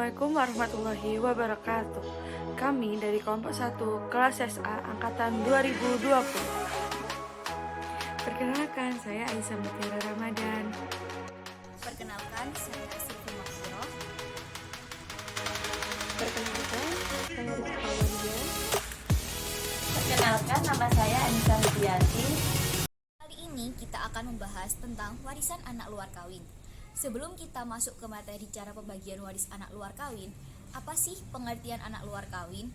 Assalamualaikum warahmatullahi wabarakatuh. Kami dari kelompok 1 kelas SA angkatan 2020. Perkenalkan, saya Aisyah Mutiara Ramadan. Perkenalkan, saya Siti Maksiro. Perkenalkan, saya Rizka Walia. Perkenalkan, nama saya Anissa Hudianti. Kali ini kita akan membahas tentang warisan anak luar kawin. Sebelum kita masuk ke materi cara pembagian waris anak luar kawin, apa sih pengertian anak luar kawin?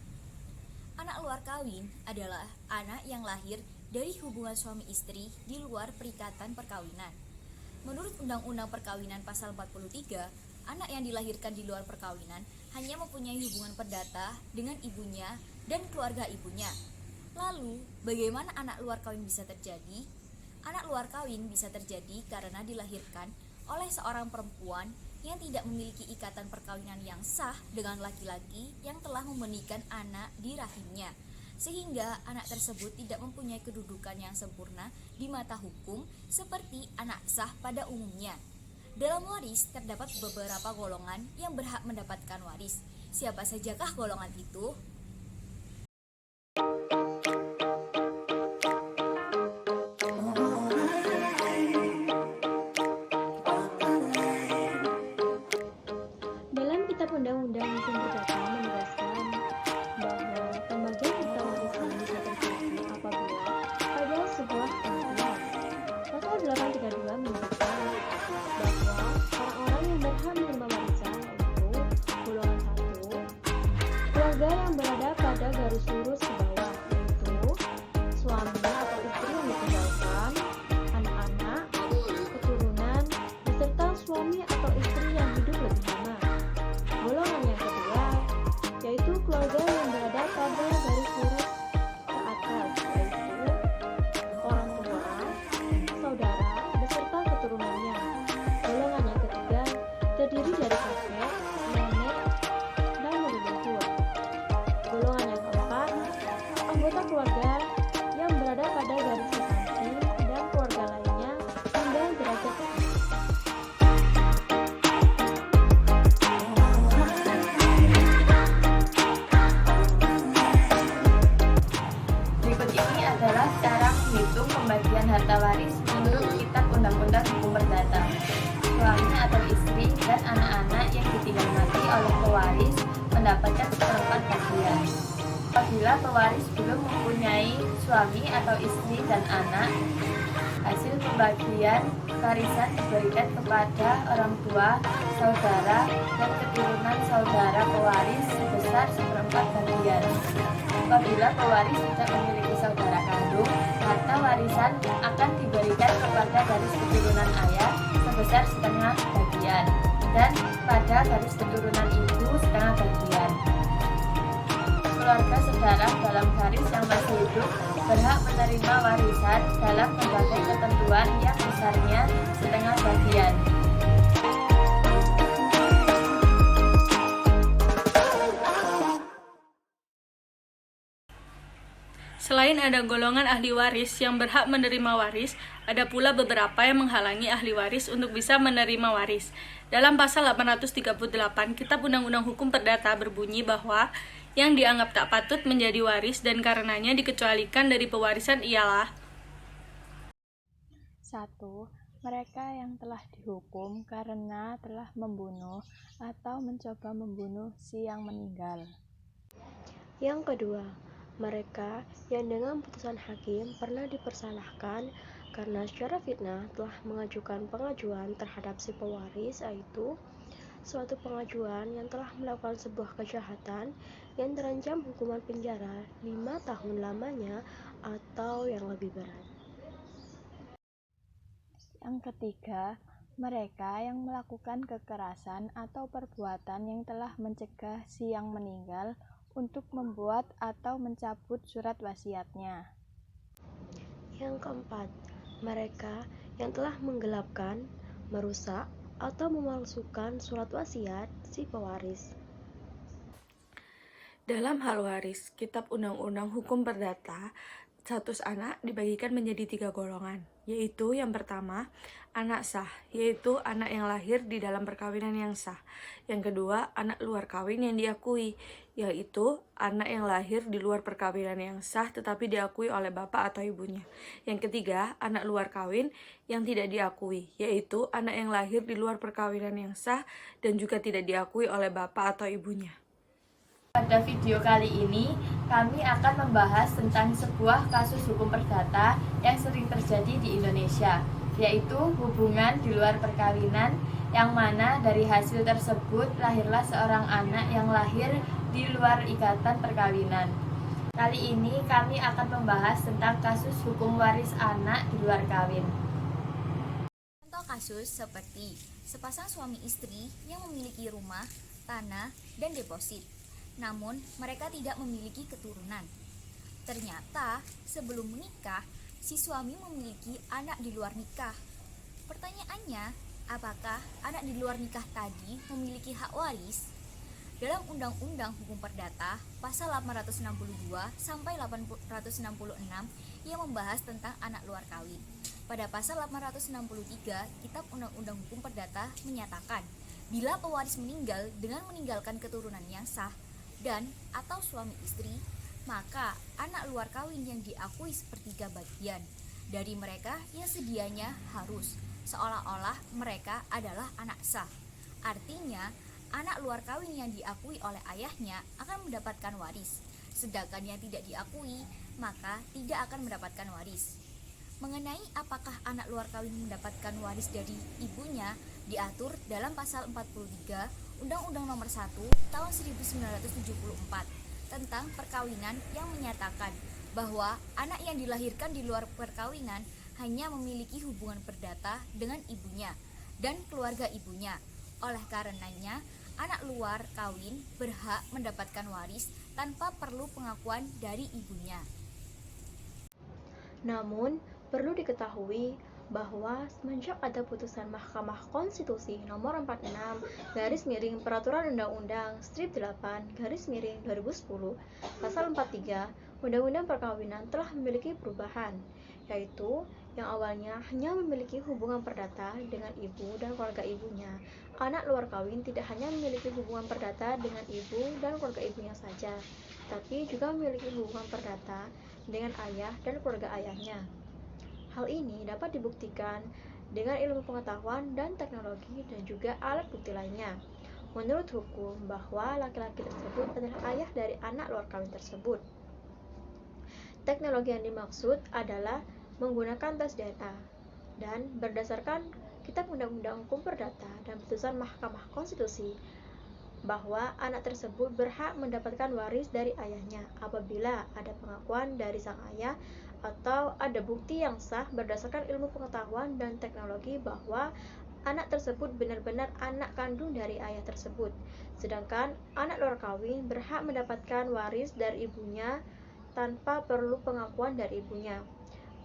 Anak luar kawin adalah anak yang lahir dari hubungan suami istri di luar perikatan perkawinan. Menurut Undang-Undang Perkawinan Pasal 43, anak yang dilahirkan di luar perkawinan hanya mempunyai hubungan perdata dengan ibunya dan keluarga ibunya. Lalu, bagaimana anak luar kawin bisa terjadi? Anak luar kawin bisa terjadi karena dilahirkan oleh seorang perempuan yang tidak memiliki ikatan perkawinan yang sah dengan laki-laki yang telah membenihkan anak di rahimnya, sehingga anak tersebut tidak mempunyai kedudukan yang sempurna di mata hukum seperti anak sah pada umumnya. Dalam waris terdapat beberapa golongan yang berhak mendapatkan waris. Siapa sajakah golongan itu? Dalam Kitab Undang-Undang Hukum Perdata menegaskan bahwa pembagian harta warisan bisa terjadi apabila ada sebuah kematian. Pasal 832 menyebutkan bahwa orang-orang yang berhak menerima warisan yaitu golongan 1, keluarga yang berada pada garis lurus ke bawah, yaitu suami atau istri yang ditinggalkan, anak-anak, keturunan, beserta suami atau istri yang hidup lebih lama. Golongan yang kedua, yaitu keluarga yang berada pada garis lurus ke atas, yaitu orang tua, saudara, beserta keturunannya. Golongan yang ketiga, terdiri dari kakek, nenek, dan leluhur. Golongan yang keempat, anggota keluarga yang berada pada garis samping dan keluarga lainnya hingga derajat ketiga. Berikut ini adalah cara menghitung pembagian harta waris menurut Kitab Undang-Undang Hukum Perdata. Suami atau istri dan anak-anak yang ditinggal mati oleh pewaris mendapatkan seperempat bagian. Apabila pewaris belum mempunyai suami atau istri dan anak, hasil pembagian warisan diberikan kepada orang tua, saudara, dan keturunan saudara pewaris sebesar seperempat bagian. Apabila pewaris tidak memiliki saudara kandung, harta warisan akan diberikan kepada garis keturunan ayah sebesar setengah bagian, dan pada garis keturunan ibu setengah bagian. Keluarga saudara dalam garis yang masih hidup berhak menerima warisan dalam berbagai ketentuan yang besarnya setengah bagian. Selain ada golongan ahli waris yang berhak menerima waris, ada pula beberapa yang menghalangi ahli waris untuk bisa menerima waris. Dalam pasal 838 Kitab Undang-Undang Hukum Perdata berbunyi bahwa yang dianggap tak patut menjadi waris dan karenanya dikecualikan dari pewarisan ialah 1. Mereka yang telah dihukum karena telah membunuh atau mencoba membunuh si yang meninggal. Yang kedua, mereka yang dengan putusan hakim pernah dipersalahkan karena secara fitnah telah mengajukan pengajuan terhadap si pewaris, yaitu suatu pengajuan yang telah melakukan sebuah kejahatan yang terancam hukuman penjara 5 tahun lamanya atau yang lebih berat. Yang ketiga, mereka yang melakukan kekerasan atau perbuatan yang telah mencegah si yang meninggal untuk membuat atau mencabut surat wasiatnya. Yang keempat, mereka yang telah menggelapkan, merusak, atau memalsukan surat wasiat si pewaris. dalam hal waris. Kitab Undang-Undang Hukum Perdata Status anak dibagikan menjadi 3 golongan, yaitu yang pertama, anak sah, yaitu anak yang lahir di dalam perkawinan yang sah. Yang kedua, anak luar kawin yang diakui, yaitu anak yang lahir di luar perkawinan yang sah tetapi diakui oleh bapak atau ibunya. Yang ketiga, anak luar kawin yang tidak diakui, yaitu anak yang lahir di luar perkawinan yang sah dan juga tidak diakui oleh bapak atau ibunya. Pada video kali ini, kami akan membahas tentang sebuah kasus hukum perdata yang sering terjadi di Indonesia, yaitu hubungan di luar perkawinan, yang mana dari hasil tersebut lahirlah seorang anak yang lahir di luar ikatan perkawinan. Kali ini kami akan membahas tentang kasus hukum waris anak di luar kawin. Contoh kasus seperti sepasang suami istri yang memiliki rumah, tanah, dan deposit. Namun, mereka tidak memiliki keturunan. Ternyata, sebelum menikah, si suami memiliki anak di luar nikah. Pertanyaannya, apakah anak di luar nikah tadi memiliki hak waris? Dalam Undang-Undang Hukum Perdata, pasal 862 sampai 866 yang membahas tentang anak luar kawin. Pada pasal 863, Kitab Undang-Undang Hukum Perdata menyatakan, bila pewaris meninggal dengan meninggalkan keturunan yang sah, dan atau suami istri, maka anak luar kawin yang diakui sepertiga bagian dari mereka yang sedianya harus, seolah-olah mereka adalah anak sah. Artinya, anak luar kawin yang diakui oleh ayahnya akan mendapatkan waris, sedangkan yang tidak diakui maka tidak akan mendapatkan waris. Mengenai apakah anak luar kawin mendapatkan waris dari ibunya diatur dalam pasal 43 Undang-Undang Nomor 1 Tahun 1974 tentang perkawinan yang menyatakan bahwa anak yang dilahirkan di luar perkawinan hanya memiliki hubungan perdata dengan ibunya dan keluarga ibunya. Oleh karenanya, anak luar kawin berhak mendapatkan waris tanpa perlu pengakuan dari ibunya. Namun, perlu diketahui bahwa semenjak ada putusan Mahkamah Konstitusi nomor 46 Peraturan Undang-Undang strip 8 2010 pasal 43 Undang-Undang Perkawinan telah memiliki perubahan, yaitu yang awalnya hanya memiliki hubungan perdata dengan ibu dan keluarga ibunya. Anak luar kawin tidak hanya memiliki hubungan perdata dengan ibu dan keluarga ibunya saja, tapi juga memiliki hubungan perdata dengan ayah dan keluarga ayahnya. Hal ini dapat dibuktikan dengan ilmu pengetahuan dan teknologi dan juga alat bukti lainnya. Menurut hukum bahwa laki-laki tersebut adalah ayah dari anak luar kawin tersebut. Teknologi yang dimaksud adalah menggunakan tes DNA dan berdasarkan Kitab Undang-Undang Hukum Perdata dan putusan Mahkamah Konstitusi bahwa anak tersebut berhak mendapatkan waris dari ayahnya apabila ada pengakuan dari sang ayah atau ada bukti yang sah berdasarkan ilmu pengetahuan dan teknologi bahwa anak tersebut benar-benar anak kandung dari ayah tersebut. Sedangkan anak luar kawin berhak mendapatkan waris dari ibunya tanpa perlu pengakuan dari ibunya.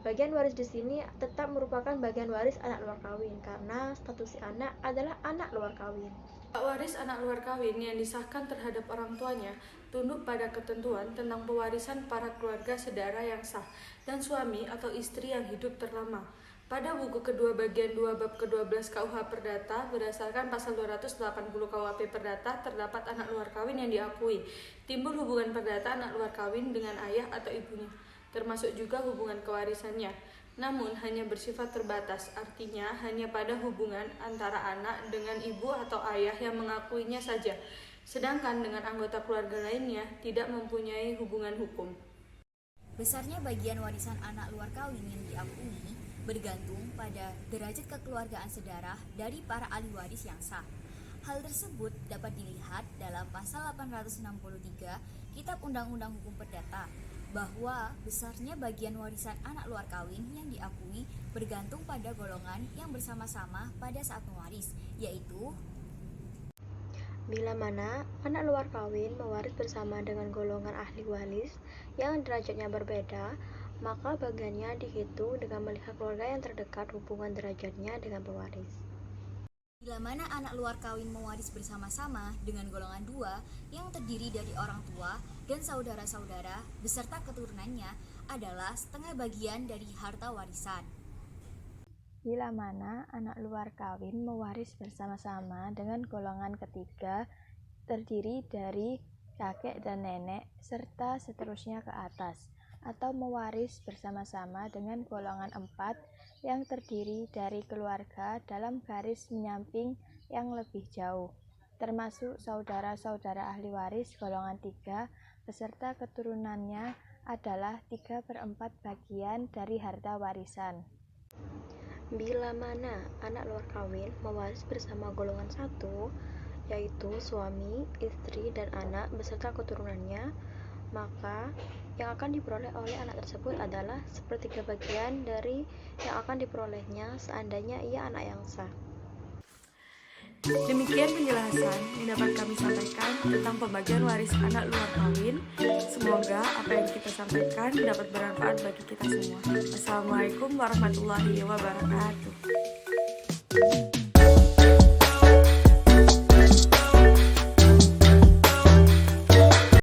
Bagian waris di sini tetap merupakan bagian waris anak luar kawin karena status si anak adalah anak luar kawin. Hak waris anak luar kawin yang disahkan terhadap orang tuanya tunduk pada ketentuan tentang pewarisan para keluarga sedara yang sah dan suami atau istri yang hidup terlama. Pada buku kedua bagian 2 bab ke-12 KUH Perdata berdasarkan pasal 280 KUHP Perdata terdapat anak luar kawin yang diakui. Timbul hubungan perdata anak luar kawin dengan ayah atau ibunya, termasuk juga hubungan kewarisannya. Namun hanya bersifat terbatas, artinya hanya pada hubungan antara anak dengan ibu atau ayah yang mengakuinya saja, sedangkan dengan anggota keluarga lainnya tidak mempunyai hubungan hukum. Besarnya bagian warisan anak luar kawin yang diakui bergantung pada derajat kekeluargaan sedarah dari para ahli waris yang sah. Hal tersebut dapat dilihat dalam pasal 863 Kitab Undang-Undang Hukum Perdata, bahwa besarnya bagian warisan anak luar kawin yang diakui bergantung pada golongan yang bersama-sama pada saat mewaris, yaitu Bila mana anak luar kawin mewaris bersama dengan golongan ahli waris yang derajatnya berbeda, maka bagiannya dihitung dengan melihat keluarga yang terdekat hubungan derajatnya dengan pewaris. bila mana anak luar kawin mewaris bersama-sama dengan golongan 2 yang terdiri dari orang tua dan saudara-saudara beserta keturunannya adalah setengah bagian dari harta warisan. Bila mana anak luar kawin mewaris bersama-sama dengan golongan ketiga terdiri dari kakek dan nenek serta seterusnya ke atas, atau mewaris bersama-sama dengan golongan 4 yang terdiri dari keluarga dalam garis menyamping yang lebih jauh, termasuk saudara-saudara ahli waris golongan 3 beserta keturunannya adalah 3/4 bagian dari harta warisan. Bila mana anak luar kawin mewaris bersama golongan 1, yaitu suami, istri, dan anak beserta keturunannya, maka yang akan diperoleh oleh anak tersebut adalah 1/3 bagian dari yang akan diperolehnya seandainya ia anak yang sah. Demikian penjelasan yang dapat kami sampaikan tentang pembagian waris anak luar kawin. Semoga apa yang kita sampaikan dapat bermanfaat bagi kita semua. Wassalamualaikum warahmatullahi wabarakatuh.